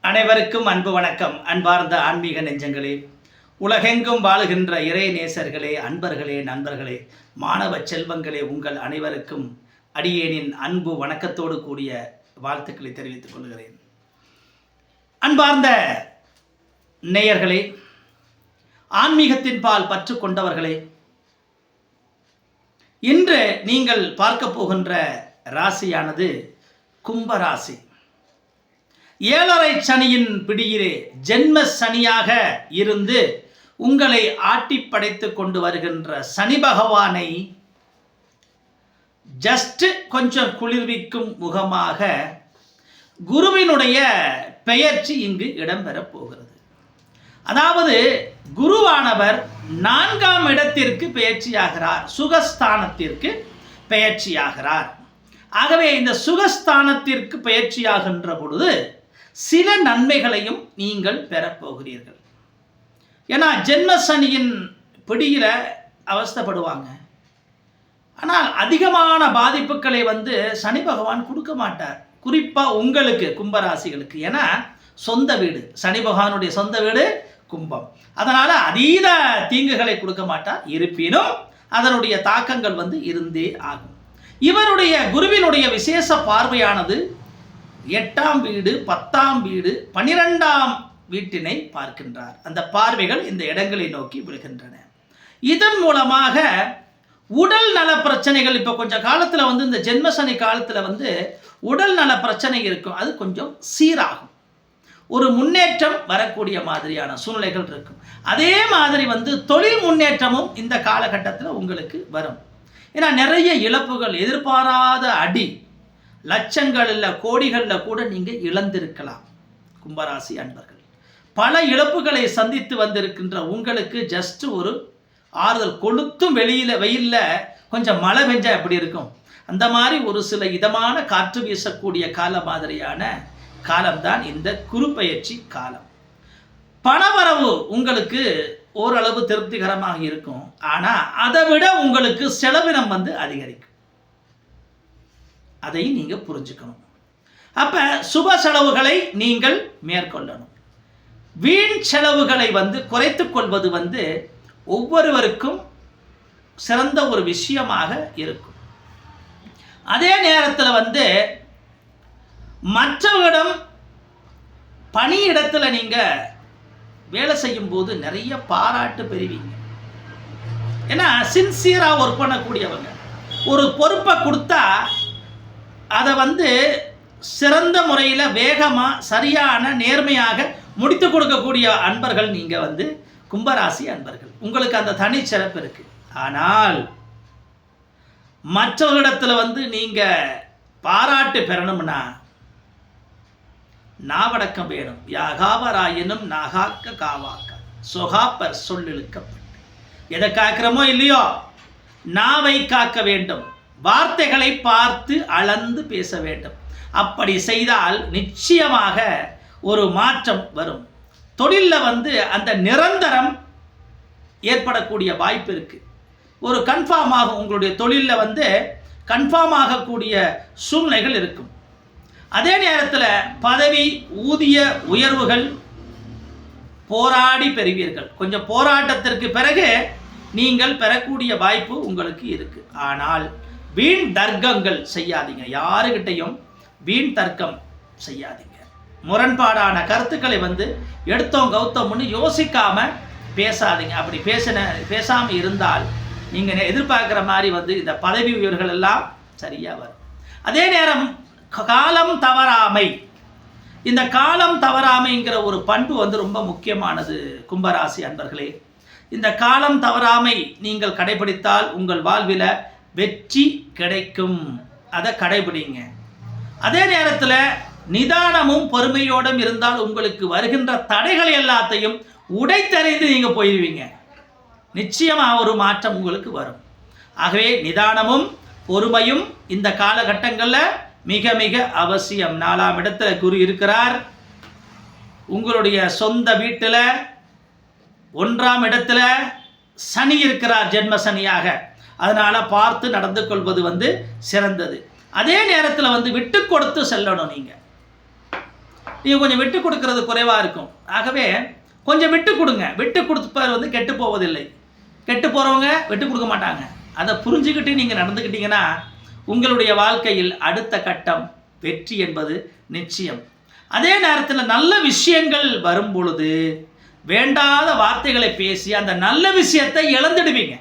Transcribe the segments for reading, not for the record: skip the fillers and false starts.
அனைவருக்கும் அன்பு வணக்கம். அன்பார்ந்த ஆன்மீக நெஞ்சங்களே, உலகெங்கும் வாழுகின்ற இறை நேசர்களே, அன்பர்களே, நண்பர்களே, மாணவ செல்வங்களே, உங்கள் அனைவருக்கும் அடியேனின் அன்பு வணக்கத்தோடு கூடிய வாழ்த்துக்களை தெரிவித்துக் கொள்கிறேன். அன்பார்ந்த நேயர்களே, ஆன்மீகத்தின் பால் பற்று கொண்டவர்களே, இன்று நீங்கள் பார்க்க போகின்ற ராசியானது கும்பராசி. 7.5 சனியின் பிடியிலே ஜென்ம சனியாக இருந்து உங்களை ஆட்டி படைத்து கொண்டு வருகின்ற சனி பகவானை ஜஸ்ட் கொஞ்சம் குளிர்விக்கும் முகமாக குருவினுடைய பெயர்ச்சி இங்கு இடம்பெறப் போகிறது. அதாவது குருவானவர் 4ஆம் இடத்திற்கு பெயர்ச்சியாகிறார், சுகஸ்தானத்திற்கு பெயர்ச்சியாகிறார். ஆகவே இந்த சுகஸ்தானத்திற்கு பெயர்ச்சியாகின்ற பொழுது சில நன்மைகளையும் நீங்கள் பெறப்போகிறீர்கள். ஏன்னா ஜென்ம சனியின் பிடியில் அவஸ்தைப்படுவாங்க. ஆனால் அதிகமான பாதிப்புகளை சனி பகவான் கொடுக்க மாட்டார். குறிப்பாக உங்களுக்கு கும்பராசிகளுக்கு. ஏன்னா சொந்த வீடு, சனி பகவானுடைய சொந்த வீடு கும்பம். அதனால் அதீத தீங்குகளை கொடுக்க மாட்டார். இருப்பினும் அதனுடைய தாக்கங்கள் இருந்தே ஆகும். இவருடைய குருவினுடைய விசேஷ பார்வையானது 8ஆம் வீடு, 10ஆம் வீடு, 12ஆம் வீட்டினை பார்க்கின்றார். அந்த பார்வைகள் இந்த இடங்களை நோக்கி விழுகின்றன. இதன் மூலமாக உடல் நல பிரச்சனைகள் இப்போ கொஞ்சம் காலத்தில் இந்த ஜென்மசனி காலத்தில் உடல் நல பிரச்சனை இருக்கும். அது கொஞ்சம் சீராகும். ஒரு முன்னேற்றம் வரக்கூடிய மாதிரியான சூழ்நிலைகள் இருக்கும். அதே மாதிரி தொழில் முன்னேற்றமும் இந்த காலகட்டத்தில் உங்களுக்கு வரும். ஏன்னா நிறைய இழப்புகள், எதிர்பாராத அடி, லட்சங்களில் கோடிகளில் கூட நீங்கள் இழந்திருக்கலாம். கும்பராசி அன்பர்கள் பல இழப்புகளை சந்தித்து வந்திருக்கின்ற உங்களுக்கு ஜஸ்ட் ஒரு ஆறுதல். கொளுத்தும் வெயிலில் கொஞ்சம் மழை பெஞ்சா எப்படி இருக்கும், அந்த மாதிரி ஒரு சில இதமான காற்று வீசக்கூடிய கால மாதிரியான காலம்தான் இந்த குரு பெயர்ச்சி காலம். பணவரவு உங்களுக்கு ஓரளவு திருப்திகரமாக இருக்கும். ஆனால் அதை விட உங்களுக்கு செலவினம் அதிகரிக்கும். அதை நீங்கள் புரிஞ்சுக்கணும். அப்போ சுப செலவுகளை நீங்கள் மேற்கொள்ளணும். வீண் செலவுகளை குறைத்து கொள்வது ஒவ்வொருவருக்கும் சிறந்த ஒரு விஷயமாக இருக்கும். அதே நேரத்தில் மற்றவரிடம் பணியிடத்தில் நீங்கள் வேலை செய்யும் போது நிறைய பாராட்டு பெறுவீங்க. ஏன்னா சின்சியராக ஒர்க் பண்ணக்கூடியவங்க. ஒரு பொறுப்பை கொடுத்தா அதை சிறந்த முறையில் வேகமாக சரியான நேர்மையாக முடித்து கொடுக்கக்கூடிய அன்பர்கள் நீங்கள் கும்பராசி அன்பர்கள். உங்களுக்கு அந்த தனி சிறப்பு இருக்குது. ஆனால் மற்றவர்களிடத்தில் நீங்கள் பாராட்டு பெறணும்னா நாவடக்கம் வேணும். யாகாவராயினும் நாகாக்க காவாக்க சொகாப்பர் சொல்லிழுக்கப்பட்டு. எதை காக்கிறோமோ இல்லையோ நாவை காக்க வேண்டும். வார்த்தைகளை பார்த்து அளந்து பேச வேண்டும். அப்படி செய்தால் நிச்சயமாக ஒரு மாற்றம் வரும். தொழிலில் அந்த நிரந்தரம் ஏற்படக்கூடிய வாய்ப்பு இருக்குது. ஒரு கன்ஃபார்ம் ஆகும். உங்களுடைய தொழிலில் கன்ஃபார்ம் ஆகக்கூடிய சூழ்நிலைகள் இருக்கும். அதே நேரத்தில் பதவி ஊதிய உயர்வுகள் போராடி பெறுவீர்கள். கொஞ்சம் போராட்டத்திற்கு பிறகு நீங்கள் பெறக்கூடிய வாய்ப்பு உங்களுக்கு இருக்குது. ஆனால் வீண் தர்க்கங்கள் செய்யாதீங்க. யாருக்கிட்டையும் வீண் தர்க்கம் செய்யாதீங்க. முரண்பாடான கருத்துக்களை எடுத்தோம் கௌத்தம்னு யோசிக்காமல் பேசாதீங்க. அப்படி பேசாமல் இருந்தால் நீங்கள் எதிர்பார்க்குற மாதிரி இந்த பதவி உயர்வுகள் எல்லாம் சரியாக வரும். அதே நேரம் காலம் தவறாமை. இந்த காலம் தவறாமைங்கிற ஒரு பண்பு ரொம்ப முக்கியமானது கும்பராசி அன்பர்களே. இந்த காலம் தவறாமை நீங்கள் கடைபிடித்தால் உங்கள் வாழ்வில் வெற்றி கிடைக்கும். அதை கடைபிடிங்க. அதே நேரத்தில் நிதானமும் பொறுமையோடும் இருந்தால் உங்களுக்கு வருகின்ற தடைகள் எல்லாத்தையும் உடைத்தறிந்து நீங்கள் போயிடுவீங்க. நிச்சயமாக ஒரு மாற்றம் உங்களுக்கு வரும். ஆகவே நிதானமும் பொறுமையும் இந்த காலகட்டங்களில் மிக மிக அவசியம். 4ஆம் இடத்துல குரு இருக்கிறார். உங்களுடைய சொந்த வீட்டில் 1ஆம் இடத்துல சனி இருக்கிறார், ஜென்ம சனியாக. அதனால் பார்த்து நடந்து கொள்வது சிறந்தது. அதே நேரத்தில் விட்டு கொடுத்து செல்லணும். நீங்கள் நீங்கள் கொஞ்சம் விட்டு கொடுக்கறது குறைவாக இருக்கும். ஆகவே கொஞ்சம் விட்டு கொடுங்க. விட்டு கொடுப்பவர் வந்து கெட்டு போவதில்லை. கெட்டு போகிறவங்க விட்டு கொடுக்க மாட்டாங்க. அதை புரிஞ்சுக்கிட்டு நீங்கள் நடந்துக்கிட்டீங்கன்னா உங்களுடைய வாழ்க்கையில் அடுத்த கட்டம் வெற்றி என்பது நிச்சயம். அதே நேரத்தில் நல்ல விஷயங்கள் வரும் பொழுது வேண்டாத வார்த்தைகளை பேசி அந்த நல்ல விஷயத்தை இழந்துடுவீங்க.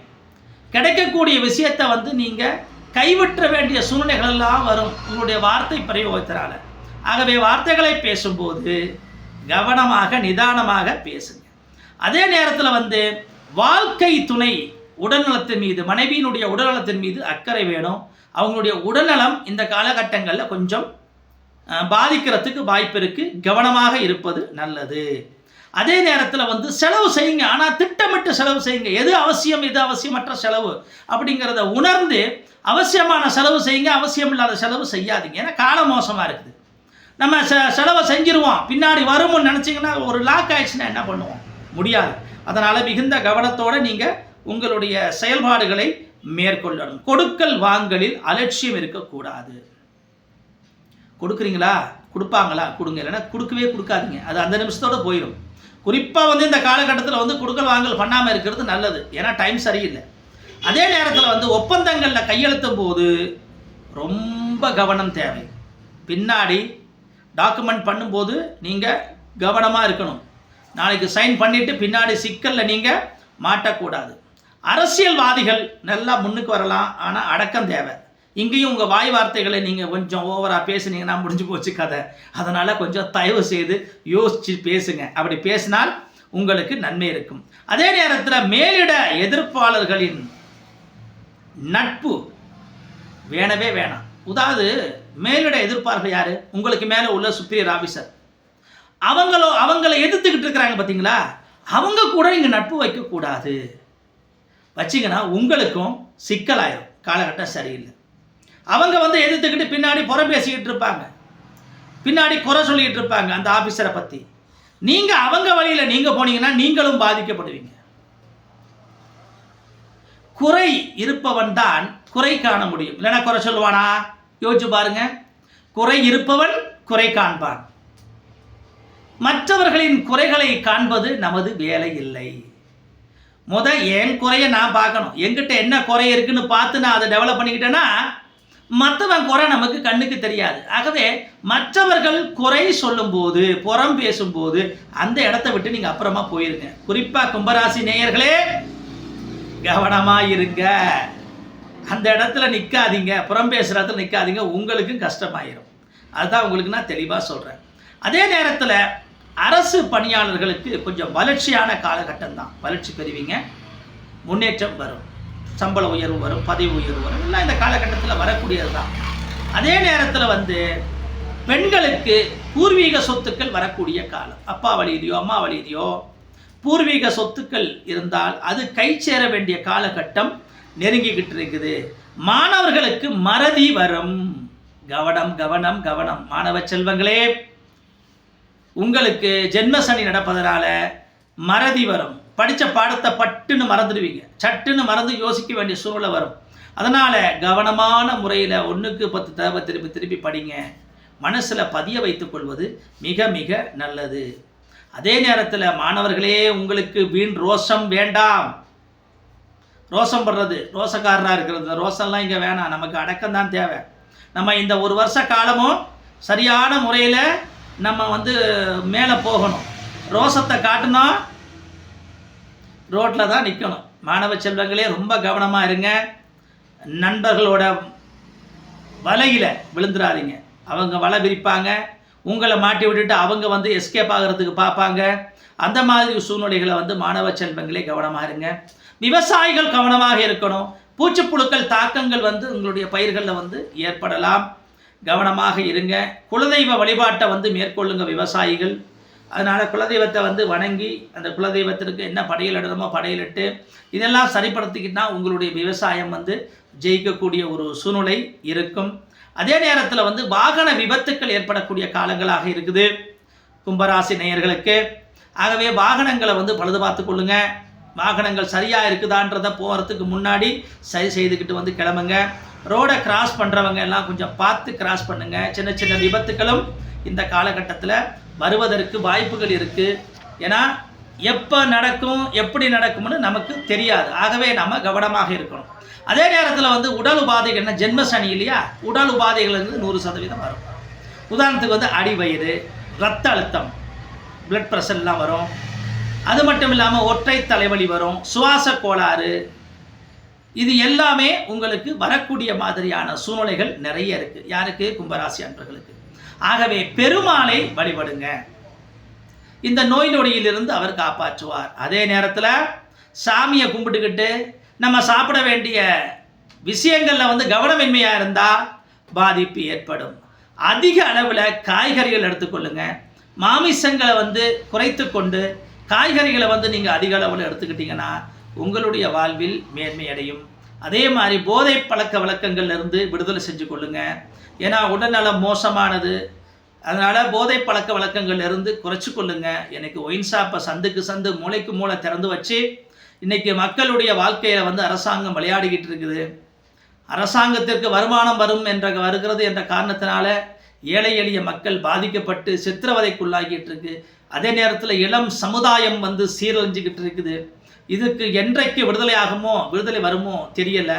கிடைக்கக்கூடிய விஷயத்தை வந்து நீங்கள் கைவிட்ட வேண்டிய சூழ்நிலைகள் எல்லாம் வரும் உங்களுடைய வார்த்தை பிரயோகத்தினால. ஆகவே வார்த்தைகளை பேசும்போது கவனமாக நிதானமாக பேசுங்க. அதே நேரத்தில் வந்து வாழ்க்கை துணை உடல்நலத்தின் மீது, மனைவியினுடைய உடல்நலத்தின் மீது அக்கறை வேணும். அவங்களுடைய உடல்நலம் இந்த காலகட்டங்களில் கொஞ்சம் பாதிக்கிறதுக்கு வாய்ப்பு இருக்குது. கவனமாக இருப்பது நல்லது. அதே நேரத்தில் வந்து செலவு செய்யுங்க, ஆனால் திட்டமிட்டு செலவு செய்யுங்க. எது அவசியம் எது அவசியமற்ற செலவு அப்படிங்கிறத உணர்ந்து அவசியமான செலவு செய்யுங்க, அவசியம் இல்லாத செலவு செய்யாதீங்க. ஏன்னா காலம் மோசமாக இருக்குது. நம்ம செலவை செஞ்சிருவோம், பின்னாடி வரும்னு நினச்சிங்கன்னா ஒரு லாக் ஆயிடுச்சுன்னா என்ன பண்ணுவோம்? முடியாது. அதனால் மிகுந்த கவனத்தோடு நீங்கள் உங்களுடைய செயல்பாடுகளை மேற்கொள்ளணும். கொடுக்கல் வாங்கலில் அலட்சியம் இருக்கக்கூடாது. கொடுக்குறீங்களா, கொடுப்பாங்களா, கொடுங்க. இல்லைன்னா கொடுக்கவே கொடுக்காதீங்க. அது அந்த நிமிஷத்தோடு போயிடும். குறிப்பாக வந்து இந்த காலகட்டத்தில் வந்து கொடுக்கல் வாங்கல் பண்ணாமல் இருக்கிறது நல்லது. ஏன்னா டைம் சரியில்லை. அதே நேரத்தில் வந்து ஒப்பந்தங்களில் கையெழுத்தும் போது ரொம்ப கவனம் தேவை. பின்னாடி டாக்குமெண்ட் பண்ணும்போது நீங்கள் கவனமாக இருக்கணும். நாளைக்கு சைன் பண்ணிவிட்டு பின்னாடி சிக்கலில் நீங்கள் மாட்டக்கூடாது. அரசியல்வாதிகள் நல்லா முன்னுக்கு வரலாம், ஆனால் அடக்கம் தேவை. இங்கேயும் உங்கள் வாய் வார்த்தைகளை நீங்கள் கொஞ்சம் ஓவராக பேசுனீங்கன்னா முடிஞ்சு போச்சு கதை. அதனால் கொஞ்சம் தயவு செய்து யோசித்து பேசுங்க. அப்படி பேசினால் உங்களுக்கு நன்மை இருக்கும். அதே நேரத்தில் மேலிட எதிர்ப்பாளர்களின் நட்பு வேணவே வேணாம். உதாவது மேலிட எதிர்ப்பாளர்கள் யார்? உங்களுக்கு மேலே உள்ள சுப்பீரியர் ஆஃபீஸர். அவங்கள எதிர்த்துக்கிட்டு இருக்கிறாங்க பார்த்தீங்களா, அவங்க கூட நீங்கள் நட்பு வைக்கக்கூடாது. வச்சிங்கன்னா உங்களுக்கும் சிக்கலாயிரும். காலகட்டம் சரியில்லை. அவங்க வந்து எதிர்த்துக்கிட்டு பின்னாடி புறம் பேசிக்கிட்டு இருப்பாங்க, பின்னாடி குறை சொல்லிக்கிட்டு இருப்பாங்க அந்த ஆஃபீஸரை பற்றி. நீங்கள் அவங்க வழியில் நீங்கள் போனீங்கன்னா நீங்களும் பாதிக்கப்படுவீங்க. குறை இருப்பவன் தான் குறை காண முடியும். இல்லைன்னா குறை சொல்லுவானா? யோசிச்சு பாருங்க. குறை இருப்பவன் குறை காண்பான். மற்றவர்களின் குறைகளை காண்பது நமது வேலை இல்லை. என் குறையை நான் பார்க்கணும். என்கிட்ட என்ன குறை இருக்குன்னு பார்த்து நான் அதை டெவலப் பண்ணிக்கிட்டேன்னா மற்றவன் குறை நமக்கு கண்ணுக்கு தெரியாது. ஆகவே மற்றவர்கள் குறை சொல்லும்போது, புறம் பேசும்போது அந்த இடத்த விட்டு நீங்கள் அப்புறமா போயிருங்க. குறிப்பாக கும்பராசி நேயர்களே கவனமாக இருங்க. அந்த இடத்துல நிற்காதீங்க, புறம் பேசுகிற இடத்துல நிற்காதீங்க. உங்களுக்கும் கஷ்டமாயிரும். அதுதான் உங்களுக்கு நான் தெளிவாக சொல்கிறேன். அதே நேரத்தில் அரசு பணியாளர்களுக்கு கொஞ்சம் வளர்ச்சியான காலகட்டம் தான். வளர்ச்சி பெறுவீங்க, முன்னேற்றம் வரும், சம்பள உயர்வு வரும், பதவி உயர்வு வரும். எல்லாம் இந்த காலகட்டத்தில் வரக்கூடியது தான். அதே நேரத்தில் வந்து பெண்களுக்கு பூர்வீக சொத்துக்கள் வரக்கூடிய காலம். அப்பா வழியிலையோ அம்மா வழியிலையோ பூர்வீக சொத்துக்கள் இருந்தால் அது கை சேர வேண்டிய காலகட்டம் நெருங்கிக்கிட்டு இருக்குது. மாணவர்களுக்கு மறதி வரும். கவனம் கவனம் கவனம். மாணவ செல்வங்களே, உங்களுக்கு ஜென்ம சனி நடப்பதனால மறதி வரும். படித்த பாடத்தை பட்டுன்னு மறந்துடுவீங்க. சட்டுன்னு மறந்து யோசிக்க வேண்டிய சூழ்நிலை வரும். அதனால் கவனமான முறையில் 1க்கு 10 தடவை திருப்பி திருப்பி படிங்க. மனசில் பதிய வைத்துக் கொள்வது மிக மிக நல்லது. அதே நேரத்தில் மாணவர்களே, உங்களுக்கு வீண் ரோஷம் வேண்டாம். ரோஷம் படுறது, ரோசக்காரராக இருக்கிறது, ரோஷம்லாம் இங்கே வேணாம். நமக்கு அடக்கம் தான் தேவை. நம்ம இந்த 1 வருஷ காலமும் சரியான முறையில் நம்ம வந்து மேலே போகணும். ரோஷத்தை காட்டினா ரோட்டில் தான் நிற்கணும். மாணவ செல்வங்களே ரொம்ப கவனமாக இருங்க. நண்பர்களோட வலையில் விழுந்துடாதீங்க. அவங்க வலை விரிப்பாங்க, உங்களை மாட்டி விட்டுட்டு அவங்க வந்து எஸ்கேப் ஆகிறதுக்கு பார்ப்பாங்க. அந்த மாதிரி சூழ்நிலைகளை வந்து மாணவ செல்வங்களே கவனமாக இருங்க. விவசாயிகள் கவனமாக இருக்கணும். பூச்சிப்புழுக்கள் தாக்கங்கள் வந்து உங்களுடைய பயிர்களில் வந்து ஏற்படலாம். கவனமாக இருங்க. குலதெய்வ வழிபாட்டை வந்து மேற்கொள்ளுங்க விவசாயிகள். அதனால் குலதெய்வத்தை வந்து வணங்கி அந்த குலதெய்வத்திற்கு என்ன படையல் இடணுமோ படையலிட்டு இதெல்லாம் சரிப்படுத்திக்கிட்டா உங்களுடைய விவசாயம் வந்து ஜெயிக்கக்கூடிய ஒரு சூழ்நிலை இருக்கும். அதே நேரத்தில் வந்து வாகன விபத்துக்கள் ஏற்படக்கூடிய காலங்களாக இருக்குது கும்பராசி நேயர்களுக்கு. ஆகவே வாகனங்களை வந்து பழுது பார்த்து கொள்ளுங்க. வாகனங்கள் சரியாக இருக்குதான்றதை போகிறதுக்கு முன்னாடி சரி செய்துக்கிட்டு வந்து கிளம்புங்க. ரோடை கிராஸ் பண்ணுறவங்க எல்லாம் கொஞ்சம் பார்த்து கிராஸ் பண்ணுங்கள். சின்ன சின்ன விபத்துக்களும் இந்த காலகட்டத்தில் வருவதற்கு வாய்ப்புகள் இருக்குது. ஏன்னா எப்போ நடக்கும் எப்படி நடக்கும்னு நமக்கு தெரியாது. ஆகவே நம்ம கவனமாக இருக்கணும். அதே நேரத்தில் வந்து உடல் உபாதைகள் என்ன ஜென்ம சனி இல்லையா, உடல் உபாதைகள் வந்து 100% வரும். உதாரணத்துக்கு வந்து அடிவயிறு, இரத்த அழுத்தம், பிளட் ப்ரெஷர்லாம் வரும். அது மட்டும் இல்லாமல் ஒற்றை தலைவலி வரும், சுவாச கோளாறு, இது எல்லாமே உங்களுக்கு வரக்கூடிய மாதிரியான சூழ்நிலைகள் நிறைய இருக்குது. யாருக்கு? கும்பராசி அன்பர்களுக்கு. ஆகவே பெருமாளை வழிபடுங்க, இந்த நோய் நொடியிலிருந்து அவர் காப்பாற்றுவார். அதே நேரத்தில் சாமியை கும்பிட்டுக்கிட்டு நம்ம சாப்பிட வேண்டிய விஷயங்களில் வந்து கவனமின்மையாக இருந்தால் பாதிப்பு ஏற்படும். அதிக அளவில் காய்கறிகள் எடுத்துக்கொள்ளுங்க. மாமிசங்களை வந்து குறைத்து கொண்டு காய்கறிகளை வந்து நீங்கள் அதிக அளவில் எடுத்துக்கிட்டிங்கன்னா உங்களுடைய வாழ்வில் மேன்மை அடையும். அதே மாதிரி போதை பழக்க வழக்கங்கள்லேருந்து விடுதலை செஞ்சு கொள்ளுங்க. ஏன்னா உடல்நலம் மோசமானது. அதனால் போதை பழக்க வழக்கங்கள்லேருந்து குறைச்சி கொள்ளுங்க. எனக்கு ஒயின் ஷாப்பை சந்துக்கு சந்து மூளைக்கு மூளை திறந்து வச்சு இன்றைக்கி மக்களுடைய வாழ்க்கையில் வந்து அரசாங்கம் விளையாடிக்கிட்டு இருக்குது. அரசாங்கத்திற்கு வருமானம் வருகிறது என்ற காரணத்தினால ஏழை எளிய மக்கள் பாதிக்கப்பட்டு சித்திரவதைக்குள்ளாகிட்டு இருக்கு. அதே நேரத்தில் இளம் சமுதாயம் வந்து சீரழிஞ்சிக்கிட்டு இருக்குது. இதுக்கு என்றைக்கு விடுதலை வருமோ தெரியலை.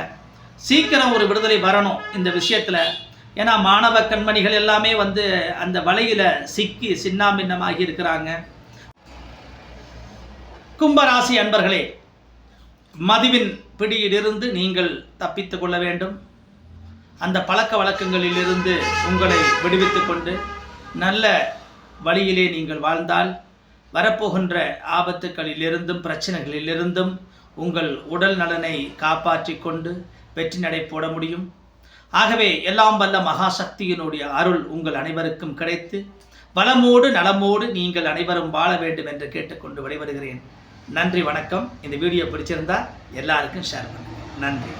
சீக்கிரம் ஒரு விடுதலை வரணும் இந்த விஷயத்தில். ஏன்னா மாணவ கண்மணிகள் எல்லாமே வந்து அந்த வலையில் சிக்கி சின்னாபின்னமாகி இருக்கிறாங்க. கும்பராசி அன்பர்களே, மதுவின் பிடியிலிருந்து நீங்கள் தப்பித்து கொள்ள வேண்டும். அந்த பழக்க வழக்கங்களிலிருந்து உங்களை விடுவித்து கொண்டு நல்ல வழியிலே நீங்கள் வாழ்ந்தால் வரப்போகின்ற ஆபத்துக்களிலிருந்தும் பிரச்சனைகளிலிருந்தும் உங்கள் உடல் நலனை காப்பாற்றி கொண்டு வெற்றி நடை போட முடியும். ஆகவே எல்லாம் வல்ல மகாசக்தியினுடைய அருள் உங்கள் அனைவருக்கும் கிடைத்து வளமோடு நலமோடு நீங்கள் அனைவரும் வாழ வேண்டும் என்று கேட்டுக்கொண்டு விடைபெறுகிறேன். நன்றி, வணக்கம். இந்த வீடியோ பிடிச்சிருந்தா எல்லாருக்கும் ஷேர் பண்ணுங்கள். நன்றி.